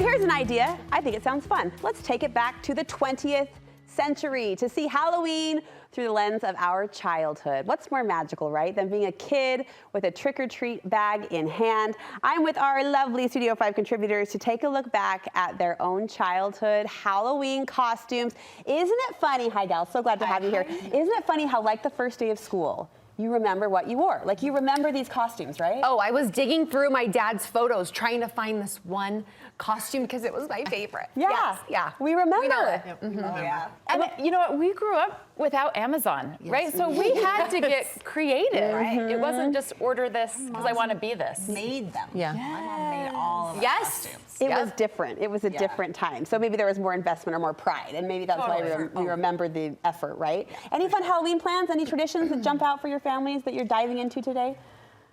Here's an idea. I think it sounds fun. Let's take it back to the 20th century to see Halloween through the lens of our childhood. What's more magical, right, than being a kid with a trick-or-treat bag in hand? I'm with our lovely Studio 5 contributors to take a look back at their own childhood Halloween costumes. Isn't it funny, hi Gal, so glad to have you here. Isn't it funny how, like the first day of school, you remember what you wore? Like, you remember these costumes, right? Oh, I was digging through my dad's photos trying to find this one costume because it was my favorite. Yeah, yes, yeah. We remember. We know it. Oh, yeah. And you know what? We grew up without Amazon, right? So we had to get creative. Right. It wasn't just order this because I want to be this. Made them. Yeah. My mom made all of our Yes. costumes. It was different. It was a different time. So maybe there was more investment or more pride, and maybe that's why we remember the effort, right? Any fun Halloween plans? Any traditions that jump out for your families that you're diving into today?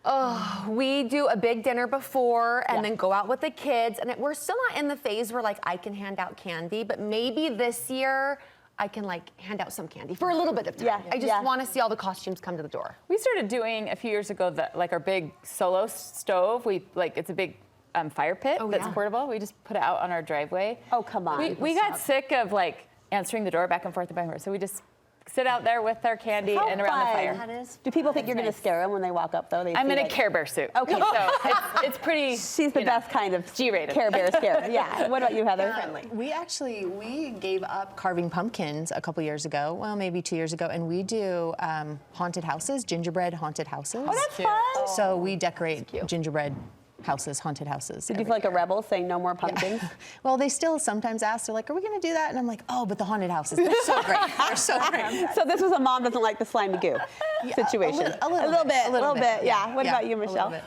Oh, we do a big dinner before and then go out with the kids. And we're still not in the phase where, like, I can hand out candy, but maybe this year I can, like, hand out some candy for a little bit of time. I just want to see all the costumes come to the door. We started doing a few years ago like our big solo stove. It's a big fire pit that's portable. We just put it out on our driveway. Oh, come on. We got sick of like answering the door back and forth, so we just sit out there with our candy and around the fire. Do people think you're going to scare them when they walk up, though? I'm in a Care Bear suit. Okay. So it's pretty. She's the best kind of G-rated. Care Bear scare. Yeah. What about you, Heather? We gave up carving pumpkins a couple years ago, well, maybe 2 years ago, and we do haunted houses, gingerbread haunted houses. Oh, that's fun. So we decorate gingerbread houses, haunted houses. Did you feel like a rebel saying no more pumpkins? Well, they still sometimes ask, they're like, are we going to do that? And I'm like, oh, but the haunted houses, they're so great. They're so great. So this was a mom doesn't like the slimy goo situation. A little bit. Yeah. What about you, Michelle?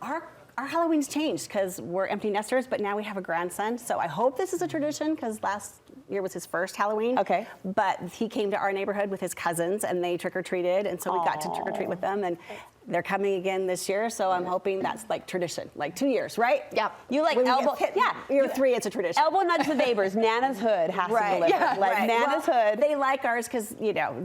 Our Halloween's changed because we're empty nesters, but now we have a grandson. So I hope this is a tradition because last year was his first Halloween. Okay. But he came to our neighborhood with his cousins and they trick-or-treated. And so we got to trick-or-treat with them. And they're coming again this year. So I'm hoping that's like tradition, like 2 years, right? Yep. You like elbow. Year 3, it's a tradition. Elbow nudge the neighbors. Nana's hood has to deliver. Yeah, like Nana's hood. They like ours because, you know,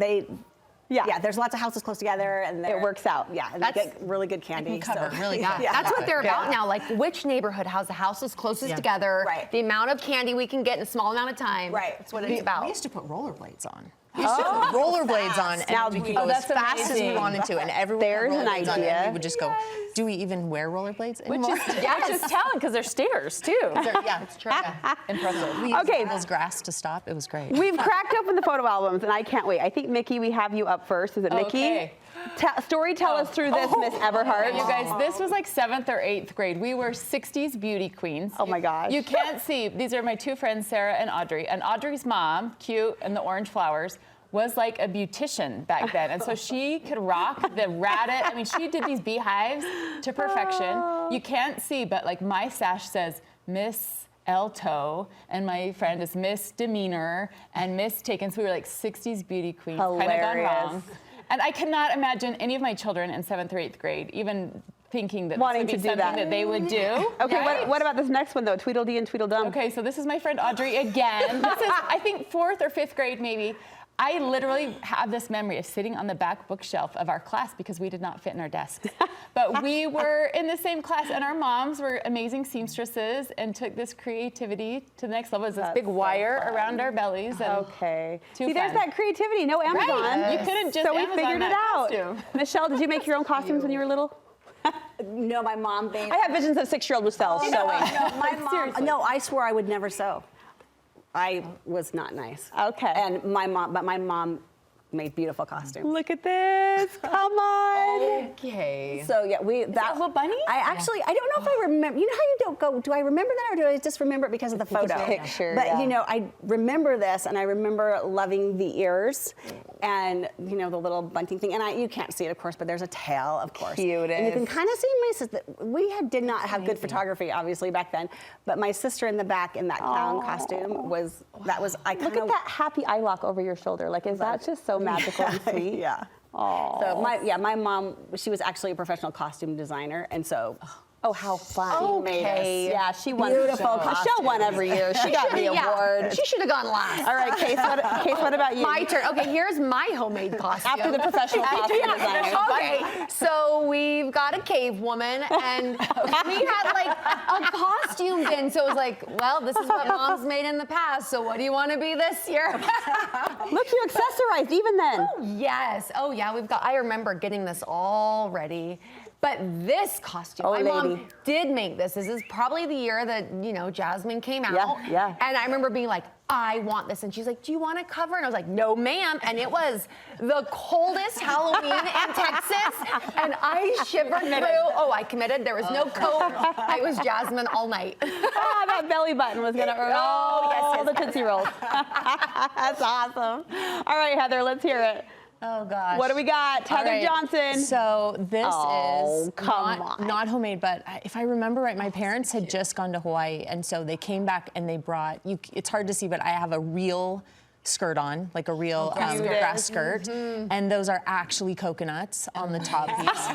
yeah, there's lots of houses close together, and it works out. Yeah, and they get really good candy. Really good. That's what they're about now. Like, which neighborhood has the houses closest together? Right. The amount of candy we can get in a small amount of time. Right. That's what it's about. We used to put rollerblades on. We used to put rollerblades on, and we could go as fast as we wanted to, and everyone had rollerblades on, and we would just go, do we even wear rollerblades anymore? Which is talent because they're stairs too. Yeah, it's true. Impressive. We used Devil's grass to stop. It was great. We've cracked open the photo albums, and I can't wait. I think, Mickey, we have you up first. Is it Mickey? Okay. Tell us through this, Miss Everhart. You guys, this was like 7th or 8th grade. We were 60s beauty queens. Oh my gosh. You can't see. These are my two friends, Sarah and Audrey. And Audrey's mom, cute, and the orange flowers, was like a beautician back then. And so she could rock the rabbit. I mean, she did these beehives to perfection. You can't see, but like my sash says Miss Elto, and my friend is Miss Demeanor and Miss Taken. So we were like 60s beauty queens, kind of gone wrong. And I cannot imagine any of my children in 7th or 8th grade even thinking that wanting this would to be do something that they would do. Okay, right? what about this next one though? Tweedledee and Tweedledum. Okay, so this is my friend Audrey again. This is, I think, 4th or 5th grade maybe. I literally have this memory of sitting on the back bookshelf of our class because we did not fit in our desks. But we were in the same class, and our moms were amazing seamstresses and took this creativity to the next level. It was this big wire around our bellies. And okay. See, there's that creativity. No Amazon. Right. You couldn't just we Amazon figured it that out. costume. Michelle, did you make your own costumes when you were little? No, my mom made. I have visions of 6-year-old Michelle sewing. No, my mom. Seriously. No, I swore I would never sew. I was not nice. Okay. And my mom made beautiful costumes. Look at this. Come on. Okay. So yeah, that a little bunny? I don't know if I remember. You know how you don't go, do I remember that or do I just remember it because of the photo? Picture, but you know, I remember this and I remember loving the ears and you know, the little bunting thing. And you can't see it of course, but there's a tail of course. Cutest. And you can kind of see my sister. We did not have good photography obviously back then, but my sister in the back in that clown costume was I kind Look at that happy eye lock over your shoulder. Like, is that just so magical and sweet? Yeah. Oh. So my mom, she was actually a professional costume designer, and so Oh, how fun. Okay. Yeah, she won. Beautiful Michelle won every year. She got the award. She should have gone last. All right, Case, what about you? My turn. Okay, here's my homemade costume. After the professional costume designer. Okay, so we've got a cave woman, and we had like a costume bin. So it was like, well, this is what mom's made in the past. So what do you want to be this year? Look, you accessorized even then. Yes. Oh yeah, I remember getting this all ready. But this costume, my mom did make this. This is probably the year that, Jasmine came out. Yeah. And I remember being like, I want this. And she's like, do you want a cover? And I was like, no, ma'am. And it was the coldest Halloween in Texas. And I shivered through. Oh, I committed. There was no coat. I was Jasmine all night. That belly button was going to earn all the Tootsie Rolls. That's awesome. All right, Heather, let's hear it. Oh gosh. What do we got? Heather Johnson. So this is not homemade, but if I remember right, my parents had just gone to Hawaii, and so they came back and they brought, it's hard to see, but I have a real skirt on, like a real grass skirt, and those are actually coconuts on the top piece.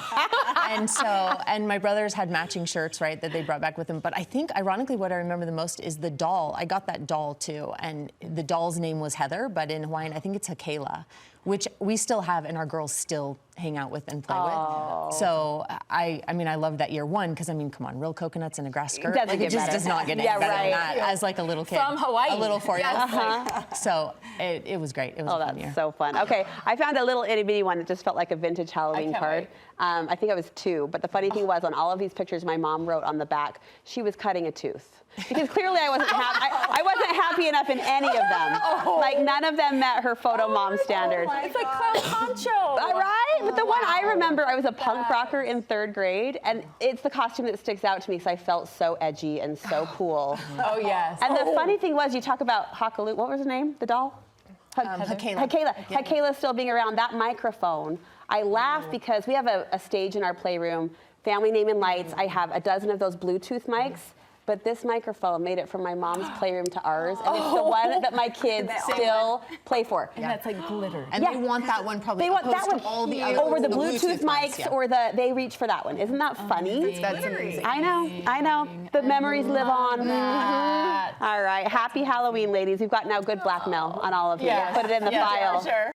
And my brothers had matching shirts, right, that they brought back with them. But I think, ironically, what I remember the most is the doll. I got that doll too, and the doll's name was Heather, but in Hawaiian, I think it's Hakela, which we still have, and our girls still hang out with and play with. So I mean, I love that year one, because I mean, come on, real coconuts and a grass skirt. Like, it just does not get any better than that as like a little kid. From Hawaii. A little 4-year-old. So it was great. It was a fun year. That's so fun. Okay, I found a little itty bitty one that just felt like a vintage Halloween card. I think I was 2, but the funny thing was, on all of these pictures, my mom wrote on the back, she was cutting a tooth. Because clearly I wasn't happy enough in any of them. Like, none of them met her photo mom standards. It's like Clown Poncho. Right? But the one I remember, I was a punk rocker in 3rd grade, and it's the costume that sticks out to me because I felt so edgy and so cool. Oh, yes. And the funny thing was, you talk about Hakalu, what was her name, the doll? Hakela still being around. That microphone, I laugh because we have a stage in our playroom, family name and lights. I have a dozen of those Bluetooth mics. But this microphone made it from my mom's playroom to ours, and it's the one that my kids still play for. And that's like glitter. And they want that one probably. They want that one all the other over the Bluetooth mics, mics, or they reach for that one. Isn't that funny? That's amazing. I know. The memories live on. All right. Happy Halloween, ladies. We've got now good blackmail on all of you. Yes. Put it in the file. Sure.